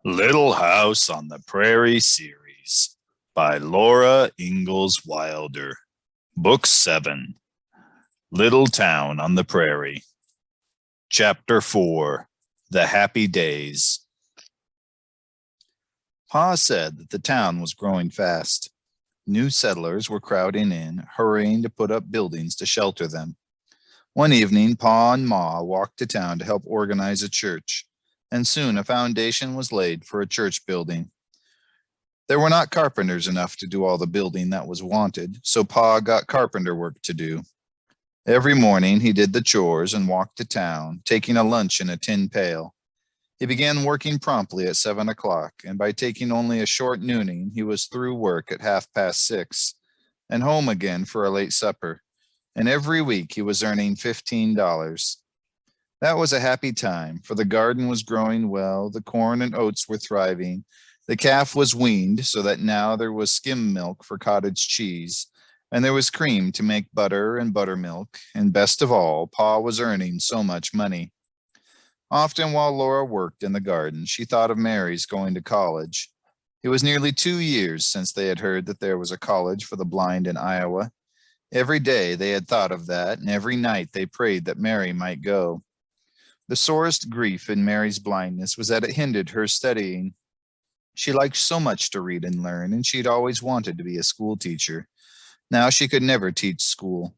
Little House on the Prairie series by Laura Ingalls Wilder. Book 7, Little Town on the Prairie. Chapter 4, The Happy Days. Pa said that the town was growing fast. New settlers were crowding in, hurrying to put up buildings to shelter them. One evening, Pa and Ma walked to town to help organize a church, and soon a foundation was laid for a church building. There were not carpenters enough to do all the building that was wanted, so Pa got carpenter work to do. Every morning he did the chores and walked to town, taking a lunch in a tin pail. He began working promptly at 7 o'clock, and by taking only a short nooning, he was through work at 6:30 and home again for a late supper. And every week he was earning $15. That was a happy time, for the garden was growing well, the corn and oats were thriving, the calf was weaned so that now there was skim milk for cottage cheese, and there was cream to make butter and buttermilk, and best of all, Pa was earning so much money. Often while Laura worked in the garden, she thought of Mary's going to college. It was nearly 2 years since they had heard that there was a college for the blind in Iowa. Every day they had thought of that, and every night they prayed that Mary might go. The sorest grief in Mary's blindness was that it hindered her studying. She liked so much to read and learn, and she had always wanted to be a school teacher. Now she could never teach school.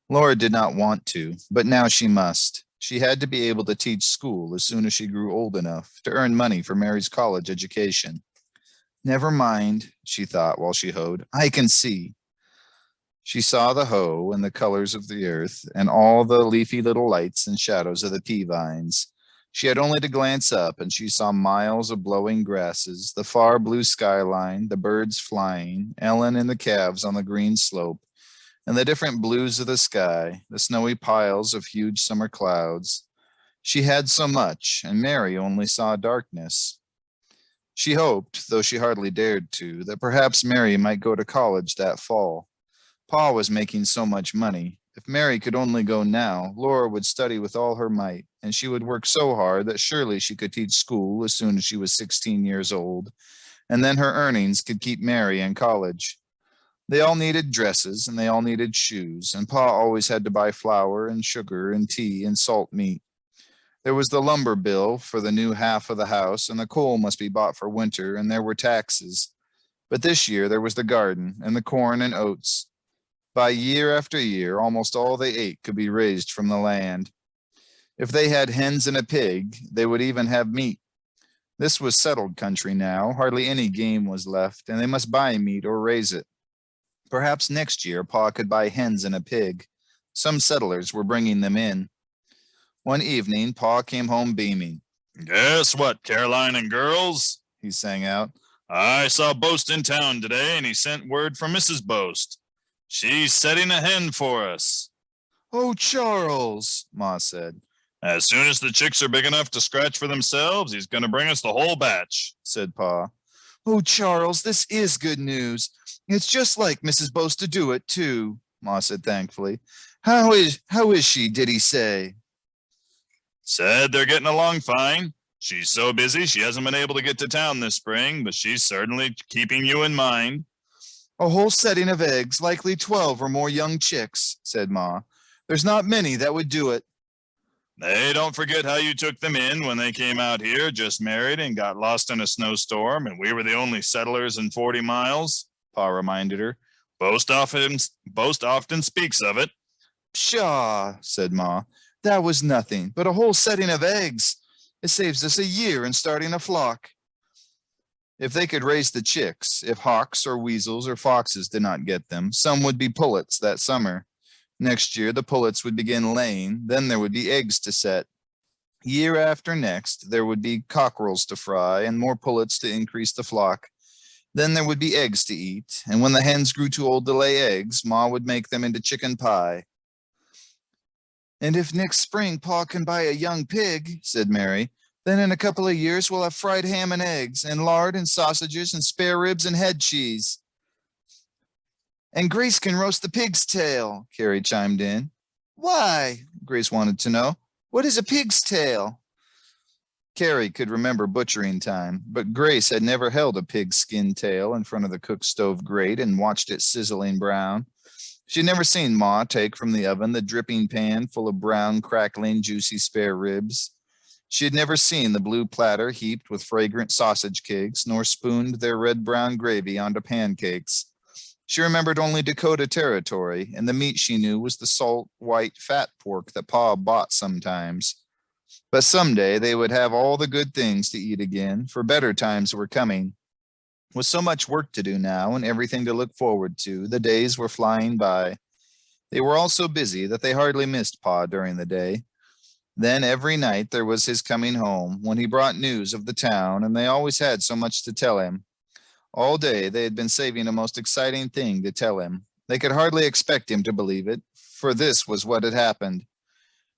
Laura did not want to, but now she must. She had to be able to teach school as soon as she grew old enough to earn money for Mary's college education. Never mind, she thought while she hoed. I can see. She saw the hoe and the colors of the earth and all the leafy little lights and shadows of the pea vines. She had only to glance up, and she saw miles of blowing grasses, the far blue skyline, the birds flying, Ellen and the calves on the green slope, and the different blues of the sky, the snowy piles of huge summer clouds. She had so much, and Mary only saw darkness. She hoped, though she hardly dared to, that perhaps Mary might go to college that fall. Pa was making so much money. If Mary could only go now, Laura would study with all her might, and she would work so hard that surely she could teach school as soon as she was 16 years old, and then her earnings could keep Mary in college. They all needed dresses, and they all needed shoes, and Pa always had to buy flour and sugar and tea and salt meat. There was the lumber bill for the new half of the house, and the coal must be bought for winter, and there were taxes. But this year there was the garden, and the corn and oats. By year after year, almost all they ate could be raised from the land. If they had hens and a pig, they would even have meat. This was settled country now. Hardly any game was left, and they must buy meat or raise it. Perhaps next year Pa could buy hens and a pig. Some settlers were bringing them in. One evening, Pa came home beaming. Guess what, Caroline and girls? He sang out. I saw Boast in town today, and he sent word from Mrs. Boast. She's setting a hen for us. Oh, Charles, Ma said. As soon as the chicks are big enough to scratch for themselves, he's going to bring us the whole batch, said Pa. Oh, Charles, this is good news. It's just like Mrs. Boast to do it, too, Ma said thankfully. How is she, did he say? Said they're getting along fine. She's so busy she hasn't been able to get to town this spring, but she's certainly keeping you in mind. A whole setting of eggs, likely 12 or more young chicks, said Ma. There's not many that would do it. They don't forget how you took them in when they came out here, just married and got lost in a snowstorm, and we were the only settlers in 40 miles, Pa reminded her. Boast often speaks of it. Pshaw, said Ma. That was nothing, but a whole setting of eggs. It saves us a year in starting a flock. If they could raise the chicks, if hawks or weasels or foxes did not get them, some would be pullets that summer. Next year, the pullets would begin laying, then there would be eggs to set. Year after next, there would be cockerels to fry and more pullets to increase the flock. Then there would be eggs to eat, and when the hens grew too old to lay eggs, Ma would make them into chicken pie. And if next spring Pa can buy a young pig, said Mary, then in a couple of years we'll have fried ham and eggs, and lard and sausages and spare ribs and head cheese. And Grace can roast the pig's tail, Carrie chimed in. Why? Grace wanted to know. What is a pig's tail? Carrie could remember butchering time, but Grace had never held a pig's skin tail in front of the cook stove grate and watched it sizzling brown. She had never seen Ma take from the oven the dripping pan full of brown, crackling, juicy spare ribs. She had never seen the blue platter heaped with fragrant sausage cakes, nor spooned their red-brown gravy onto pancakes. She remembered only Dakota Territory, and the meat she knew was the salt, white, fat pork that Pa bought sometimes. But someday they would have all the good things to eat again, for better times were coming. With so much work to do now and everything to look forward to, the days were flying by. They were all so busy that they hardly missed Pa during the day. Then every night there was his coming home, when he brought news of the town, and they always had so much to tell him. All day they had been saving a most exciting thing to tell him. They could hardly expect him to believe it, for this was what had happened.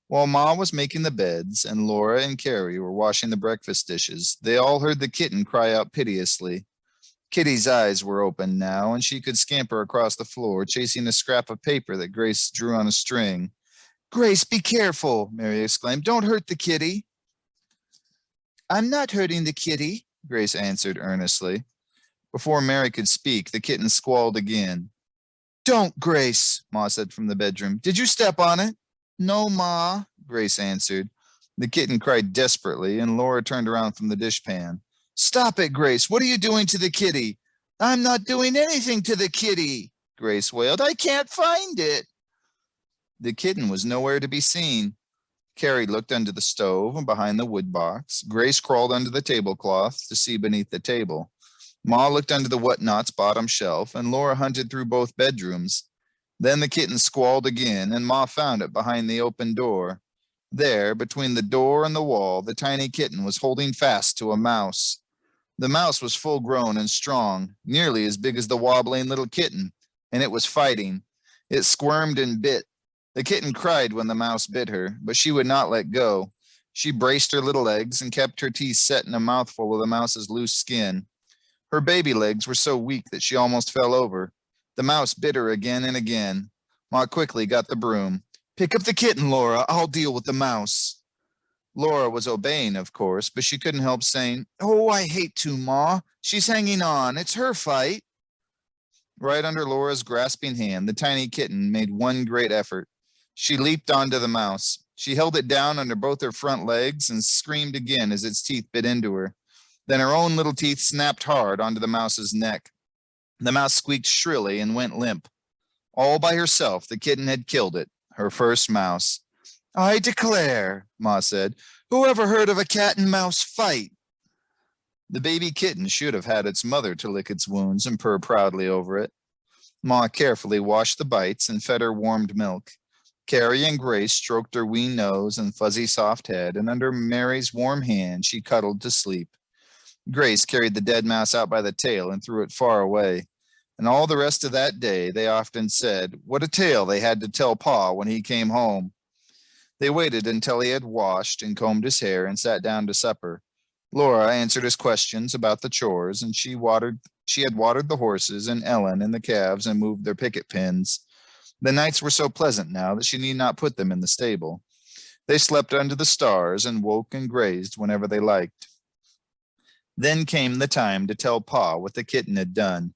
While Ma was making the beds and Laura and Carrie were washing the breakfast dishes, they all heard the kitten cry out piteously. Kitty's eyes were open now, and she could scamper across the floor, chasing a scrap of paper that Grace drew on a string. "Grace, be careful," Mary exclaimed. "Don't hurt the kitty." "I'm not hurting the kitty," Grace answered earnestly. Before Mary could speak, the kitten squalled again. "Don't, Grace," Ma said from the bedroom. "Did you step on it?" "No, Ma," Grace answered. The kitten cried desperately, and Laura turned around from the dishpan. "Stop it, Grace. What are you doing to the kitty?" "I'm not doing anything to the kitty," Grace wailed. "I can't find it." The kitten was nowhere to be seen. Carrie looked under the stove and behind the wood box. Grace crawled under the tablecloth to see beneath the table. Ma looked under the whatnot's bottom shelf, and Laura hunted through both bedrooms. Then the kitten squalled again, and Ma found it behind the open door. There, between the door and the wall, the tiny kitten was holding fast to a mouse. The mouse was full grown and strong, nearly as big as the wobbling little kitten, and it was fighting. It squirmed and bit. The kitten cried when the mouse bit her, but she would not let go. She braced her little legs and kept her teeth set in a mouthful of the mouse's loose skin. Her baby legs were so weak that she almost fell over. The mouse bit her again and again. Ma quickly got the broom. "Pick up the kitten, Laura. I'll deal with the mouse." Laura was obeying, of course, but she couldn't help saying, "Oh, I hate to, Ma. She's hanging on. It's her fight." Right under Laura's grasping hand, the tiny kitten made one great effort. She leaped onto the mouse. She held it down under both her front legs and screamed again as its teeth bit into her. Then her own little teeth snapped hard onto the mouse's neck. The mouse squeaked shrilly and went limp. All by herself, the kitten had killed it, her first mouse. "I declare," Ma said, "who ever heard of a cat and mouse fight?" The baby kitten should have had its mother to lick its wounds and purr proudly over it. Ma carefully washed the bites and fed her warmed milk. Carrie and Grace stroked her wee nose and fuzzy soft head, and under Mary's warm hand she cuddled to sleep. Grace carried the dead mouse out by the tail and threw it far away. And all the rest of that day they often said, what a tale they had to tell Pa when he came home. They waited until he had washed and combed his hair and sat down to supper. Laura answered his questions about the chores, and she had watered the horses and Ellen and the calves and moved their picket pins. The nights were so pleasant now that she need not put them in the stable. They slept under the stars and woke and grazed whenever they liked. Then came the time to tell Pa what the kitten had done.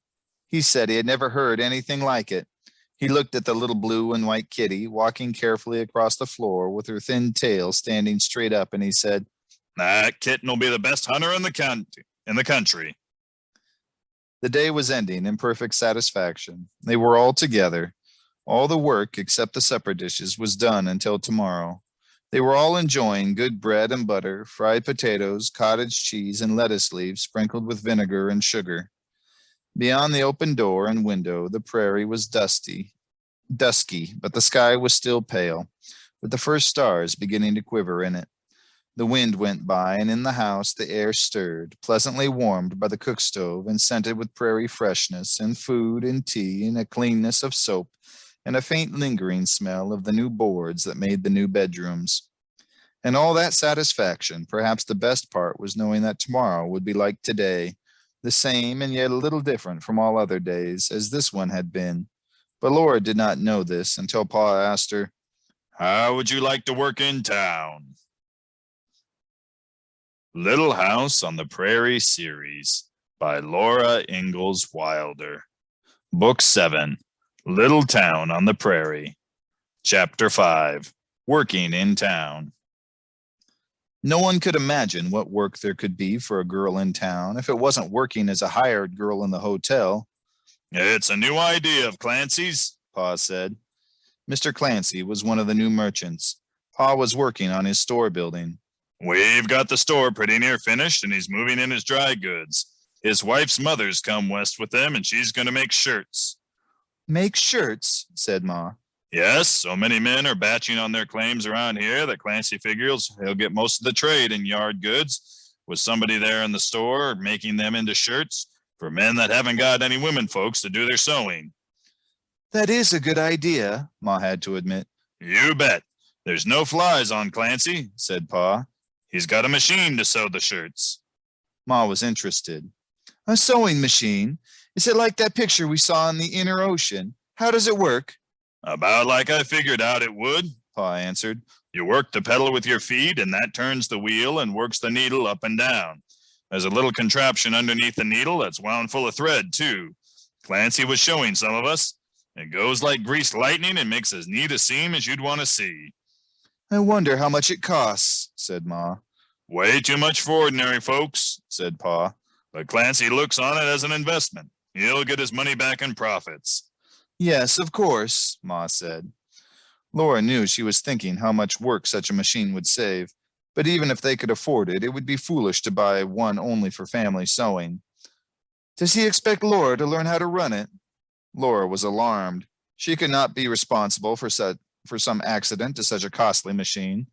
He said he had never heard anything like it. He looked at the little blue and white kitty walking carefully across the floor with her thin tail standing straight up, and he said, "That kitten will be the best hunter in the country." The day was ending in perfect satisfaction. They were all together. All the work, except the supper dishes, was done until tomorrow. They were all enjoying good bread and butter, fried potatoes, cottage cheese, and lettuce leaves sprinkled with vinegar and sugar. Beyond the open door and window, the prairie was dusky, but the sky was still pale, with the first stars beginning to quiver in it. The wind went by, and in the house the air stirred, pleasantly warmed by the cook stove and scented with prairie freshness and food and tea and a cleanness of soap and a faint lingering smell of the new boards that made the new bedrooms. And all that satisfaction, perhaps the best part, was knowing that tomorrow would be like today, the same and yet a little different from all other days, as this one had been. But Laura did not know this until Pa asked her, "How would you like to work in town?" Little House on the Prairie series by Laura Ingalls Wilder. Book 7, Little Town on the Prairie. Chapter 5, Working in Town. No one could imagine what work there could be for a girl in town if it wasn't working as a hired girl in the hotel. It's a new idea of Clancy's, Pa said. Mr. Clancy was one of the new merchants. Pa was working on his store building. We've got the store pretty near finished, and he's moving in his dry goods. His wife's mother's come west with them, and she's going to make shirts. Make shirts, said Ma. Yes, so many men are batching on their claims around here that Clancy figures he'll get most of the trade in yard goods, with somebody there in the store making them into shirts for men that haven't got any women folks to do their sewing. That is a good idea, Ma had to admit. You bet. There's no flies on Clancy, said Pa. He's got a machine to sew the shirts. Ma was interested. A sewing machine? Is it like that picture we saw in the inner ocean? How does it work? About like I figured out it would, Pa answered. You work the pedal with your feet, and that turns the wheel and works the needle up and down. There's a little contraption underneath the needle that's wound full of thread, too. Clancy was showing some of us. It goes like greased lightning and makes as neat a seam as you'd want to see. I wonder how much it costs, said Ma. Way too much for ordinary folks, said Pa. But Clancy looks on it as an investment. He'll get his money back in profits. Yes, of course, Ma said. Laura knew she was thinking how much work such a machine would save, but even if they could afford it, it would be foolish to buy one only for family sewing. Does he expect Laura to learn how to run it? Laura was alarmed. She could not be responsible for some accident to such a costly machine.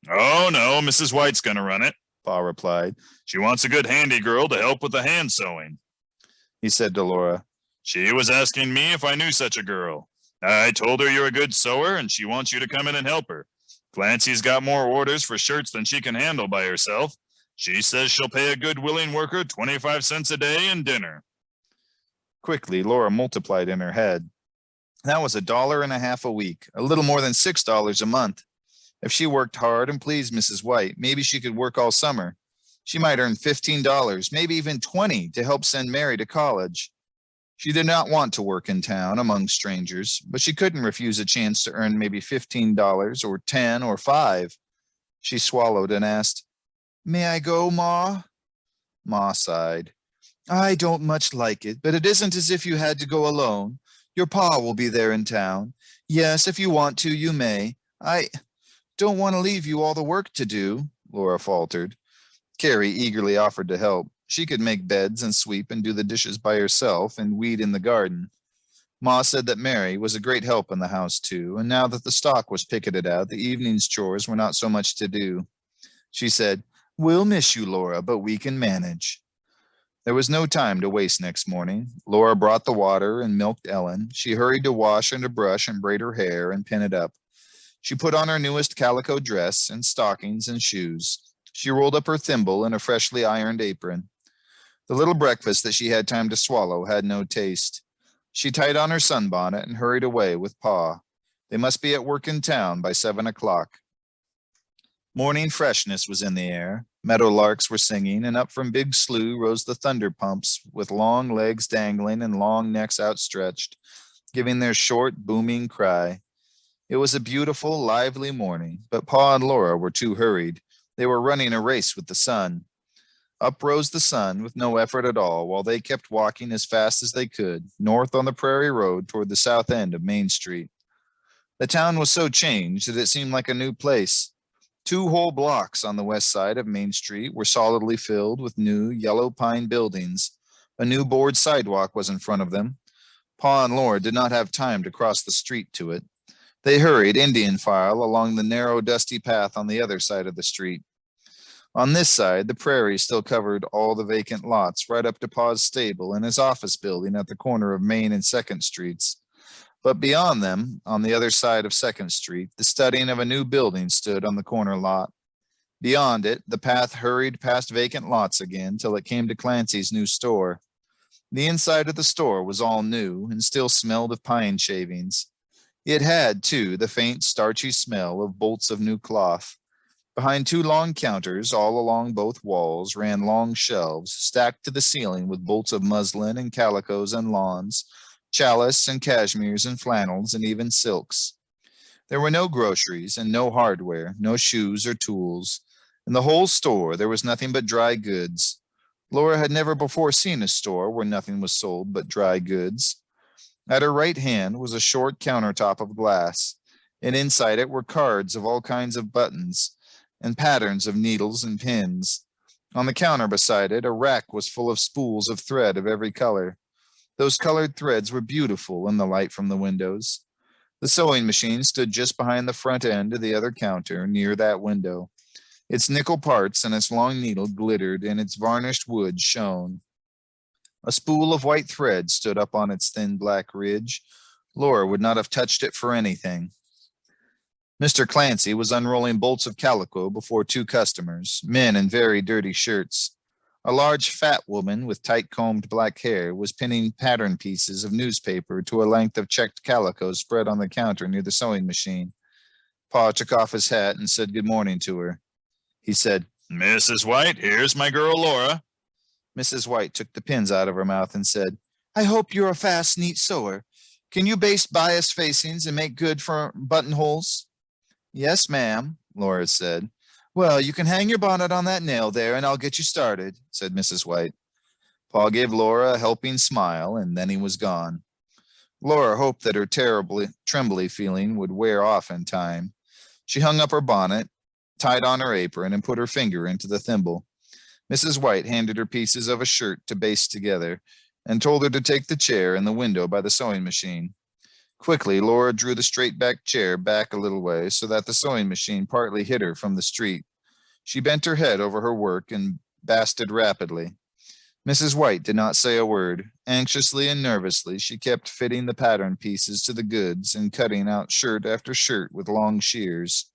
Oh, no, Mrs. White's going to run it, Pa replied. She wants a good handy girl to help with the hand sewing. He said to Laura. She was asking me if I knew such a girl. I told her you're a good sewer and she wants you to come in and help her. Clancy's got more orders for shirts than she can handle by herself. She says she'll pay a good willing worker 25 cents a day and dinner. Quickly, Laura multiplied in her head. That was $1.50 a week, a little more than $6 a month. If she worked hard and pleased Mrs. White, maybe she could work all summer. She might earn $15, maybe even $20 to help send Mary to college. She did not want to work in town among strangers, but she couldn't refuse a chance to earn maybe $15 or $10 or $5. She swallowed and asked, May I go, Ma? Ma sighed. I don't much like it, but it isn't as if you had to go alone. Your pa will be there in town. Yes, if you want to, you may. I don't want to leave you all the work to do, Laura faltered. Carrie eagerly offered to help. She could make beds and sweep and do the dishes by herself and weed in the garden. Ma said that Mary was a great help in the house too, and now that the stock was picketed out, the evening's chores were not so much to do. She said, We'll miss you, Laura, but we can manage. There was no time to waste next morning. Laura brought the water and milked Ellen. She hurried to wash and to brush and braid her hair and pin it up. She put on her newest calico dress and stockings and shoes. She rolled up her thimble in a freshly ironed apron. The little breakfast that she had time to swallow had no taste. She tied on her sunbonnet and hurried away with Pa. They must be at work in town by 7 o'clock. Morning freshness was in the air. Meadowlarks were singing, and up from Big Slough rose the thunder pumps with long legs dangling and long necks outstretched, giving their short, booming cry. It was a beautiful, lively morning, but Pa and Laura were too hurried. They were running a race with the sun. Up rose the sun with no effort at all, while they kept walking as fast as they could, north on the Prairie Road toward the south end of Main Street. The town was so changed that it seemed like a new place. 2 whole blocks on the west side of Main Street were solidly filled with new yellow pine buildings. A new board sidewalk was in front of them. Pa and Laura did not have time to cross the street to it. They hurried Indian file along the narrow, dusty path on the other side of the street. On this side, the prairie still covered all the vacant lots right up to Pa's stable and his office building at the corner of Main and 2nd Streets. But beyond them, on the other side of 2nd Street, the studding of a new building stood on the corner lot. Beyond it, the path hurried past vacant lots again till it came to Clancy's new store. The inside of the store was all new and still smelled of pine shavings. It had, too, the faint, starchy smell of bolts of new cloth. Behind two long counters, all along both walls, ran long shelves, stacked to the ceiling with bolts of muslin and calicos and lawns, chalice and cashmeres and flannels and even silks. There were no groceries and no hardware, no shoes or tools. In the whole store, there was nothing but dry goods. Laura had never before seen a store where nothing was sold but dry goods. At her right hand was a short countertop of glass, and inside it were cards of all kinds of buttons and patterns of needles and pins. On the counter beside it, a rack was full of spools of thread of every color. Those colored threads were beautiful in the light from the windows. The sewing machine stood just behind the front end of the other counter, near that window. Its nickel parts and its long needle glittered, and its varnished wood shone. A spool of white thread stood up on its thin black ridge. Laura would not have touched it for anything. Mr. Clancy was unrolling bolts of calico before two customers, men in very dirty shirts. A large fat woman with tight-combed black hair was pinning pattern pieces of newspaper to a length of checked calico spread on the counter near the sewing machine. Pa took off his hat and said good morning to her. He said, "Mrs. White, here's my girl Laura." Mrs. White took the pins out of her mouth and said, "I hope you're a fast, neat sewer. Can you baste bias facings and make good for buttonholes?" "Yes, ma'am," Laura said. "Well, you can hang your bonnet on that nail there, and I'll get you started," said Mrs. White. Pa gave Laura a helping smile, and then he was gone. Laura hoped that her terribly trembly feeling would wear off in time. She hung up her bonnet, tied on her apron, and put her finger into the thimble. Mrs. White handed her pieces of a shirt to baste together, and told her to take the chair in the window by the sewing machine. Quickly, Laura drew the straight-backed chair back a little way so that the sewing machine partly hid her from the street. She bent her head over her work and basted rapidly. Mrs. White did not say a word. Anxiously and nervously, she kept fitting the pattern pieces to the goods and cutting out shirt after shirt with long shears.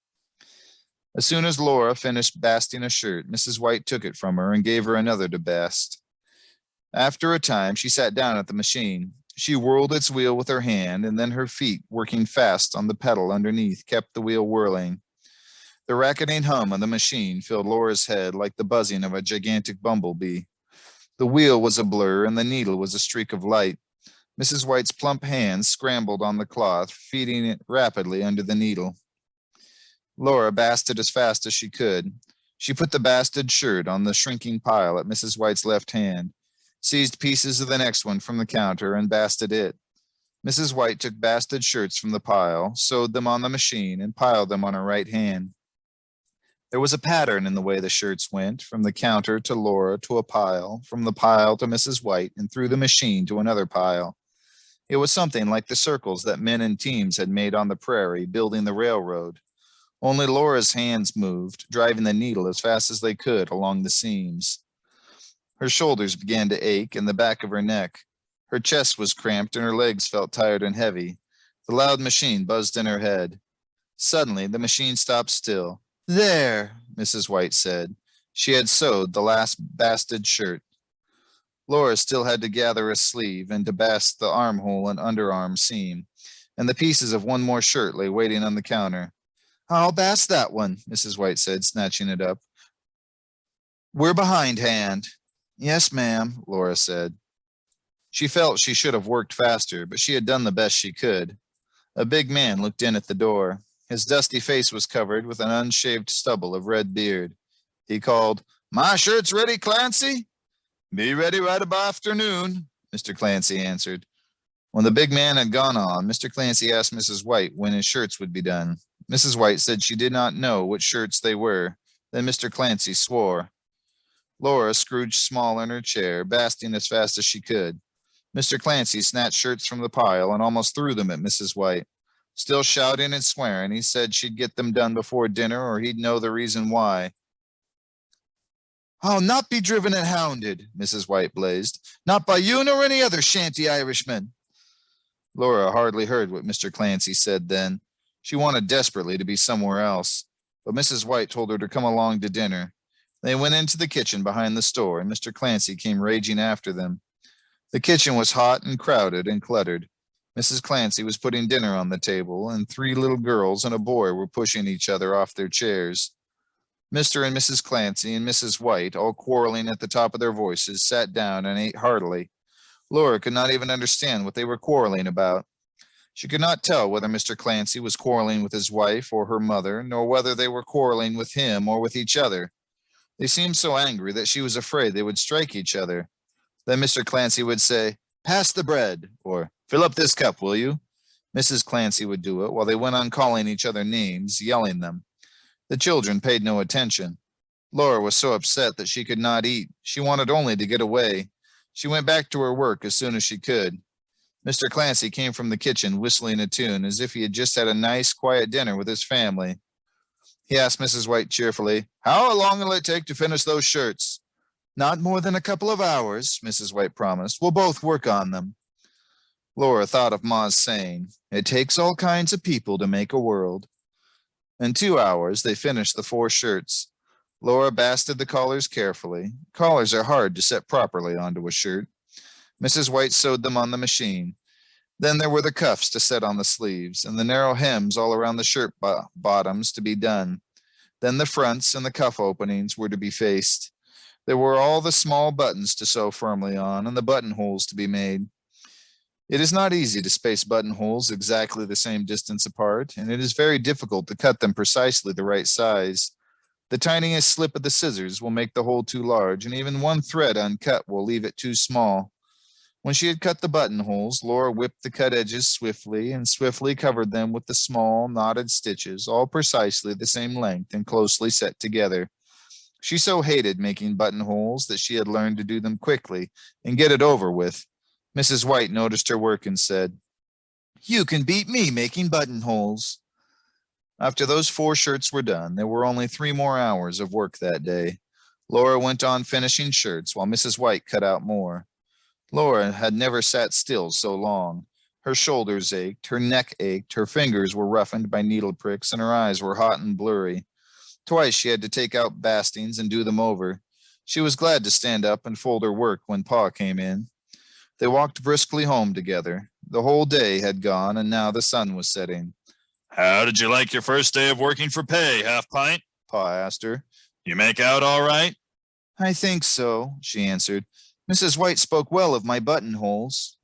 As soon as Laura finished basting a shirt, Mrs. White took it from her and gave her another to bast. After a time, she sat down at the machine. She whirled its wheel with her hand, and then her feet, working fast on the pedal underneath, kept the wheel whirling. The racketing hum of the machine filled Laura's head like the buzzing of a gigantic bumblebee. The wheel was a blur, and the needle was a streak of light. Mrs. White's plump hands scrambled on the cloth, feeding it rapidly under the needle. Laura basted as fast as she could. She put the basted shirt on the shrinking pile at Mrs. White's left hand, seized pieces of the next one from the counter, and basted it. Mrs. White took basted shirts from the pile, sewed them on the machine, and piled them on her right hand. There was a pattern in the way the shirts went, from the counter to Laura to a pile, from the pile to Mrs. White, and through the machine to another pile. It was something like the circles that men in teams had made on the prairie, building the railroad. Only Laura's hands moved, driving the needle as fast as they could along the seams. Her shoulders began to ache and the back of her neck. Her chest was cramped and her legs felt tired and heavy. The loud machine buzzed in her head. Suddenly, the machine stopped still. "There," Mrs. White said. She had sewed the last basted shirt. Laura still had to gather a sleeve and to bast the armhole and underarm seam, and the pieces of one more shirt lay waiting on the counter. "I'll bast that one," Mrs. White said, snatching it up. "We're behindhand." "Yes, ma'am," Laura said. She felt she should have worked faster, but she had done the best she could. A big man looked in at the door. His dusty face was covered with an unshaved stubble of red beard. He called, "My shirt's ready, Clancy?" "Be ready right about afternoon," Mr. Clancy answered. When the big man had gone on, Mr. Clancy asked Mrs. White when his shirts would be done. Mrs. White said she did not know what shirts they were. Then Mr. Clancy swore. Laura scrooged small in her chair, basting as fast as she could. Mr. Clancy snatched shirts from the pile and almost threw them at Mrs. White. Still shouting and swearing, he said she'd get them done before dinner or he'd know the reason why. "I'll not be driven and hounded," Mrs. White blazed. "Not by you nor any other shanty Irishman." Laura hardly heard what Mr. Clancy said then. She wanted desperately to be somewhere else, but Mrs. White told her to come along to dinner. They went into the kitchen behind the store, and Mr. Clancy came raging after them. The kitchen was hot and crowded and cluttered. Mrs. Clancy was putting dinner on the table, and 3 little girls and a boy were pushing each other off their chairs. Mr. and Mrs. Clancy and Mrs. White, all quarreling at the top of their voices, sat down and ate heartily. Laura could not even understand what they were quarreling about. She could not tell whether Mr. Clancy was quarreling with his wife or her mother, nor whether they were quarreling with him or with each other. They seemed so angry that she was afraid they would strike each other. Then Mr. Clancy would say, "Pass the bread," or "Fill up this cup, will you?" Mrs. Clancy would do it while they went on calling each other names, yelling them. The children paid no attention. Laura was so upset that she could not eat. She wanted only to get away. She went back to her work as soon as she could. Mr. Clancy came from the kitchen whistling a tune as if he had just had a nice, quiet dinner with his family. He asked Mrs. White cheerfully, "How long will it take to finish those shirts?" "Not more than a couple of hours," Mrs. White promised. "We'll both work on them." Laura thought of Ma's saying, "It takes all kinds of people to make a world." In 2 hours, they finished the 4 shirts. Laura basted the collars carefully. Collars are hard to set properly onto a shirt. Mrs. White sewed them on the machine. Then there were the cuffs to set on the sleeves, and the narrow hems all around the shirt bottoms to be done. Then the fronts and the cuff openings were to be faced. There were all the small buttons to sew firmly on, and the buttonholes to be made. It is not easy to space buttonholes exactly the same distance apart, and it is very difficult to cut them precisely the right size. The tiniest slip of the scissors will make the hole too large, and even one thread uncut will leave it too small. When she had cut the buttonholes, Laura whipped the cut edges swiftly and swiftly covered them with the small, knotted stitches, all precisely the same length and closely set together. She so hated making buttonholes that she had learned to do them quickly and get it over with. Mrs. White noticed her work and said, "You can beat me making buttonholes." After those 4 shirts were done, there were only 3 more hours of work that day. Laura went on finishing shirts while Mrs. White cut out more. Laura had never sat still so long. Her shoulders ached, her neck ached, her fingers were roughened by needle pricks, and her eyes were hot and blurry. Twice she had to take out bastings and do them over. She was glad to stand up and fold her work when Pa came in. They walked briskly home together. The whole day had gone, and now the sun was setting. "How did you like your first day of working for pay, Half Pint?" Pa asked her. "You make out all right?" "I think so," she answered. "Mrs. White spoke well of my buttonholes."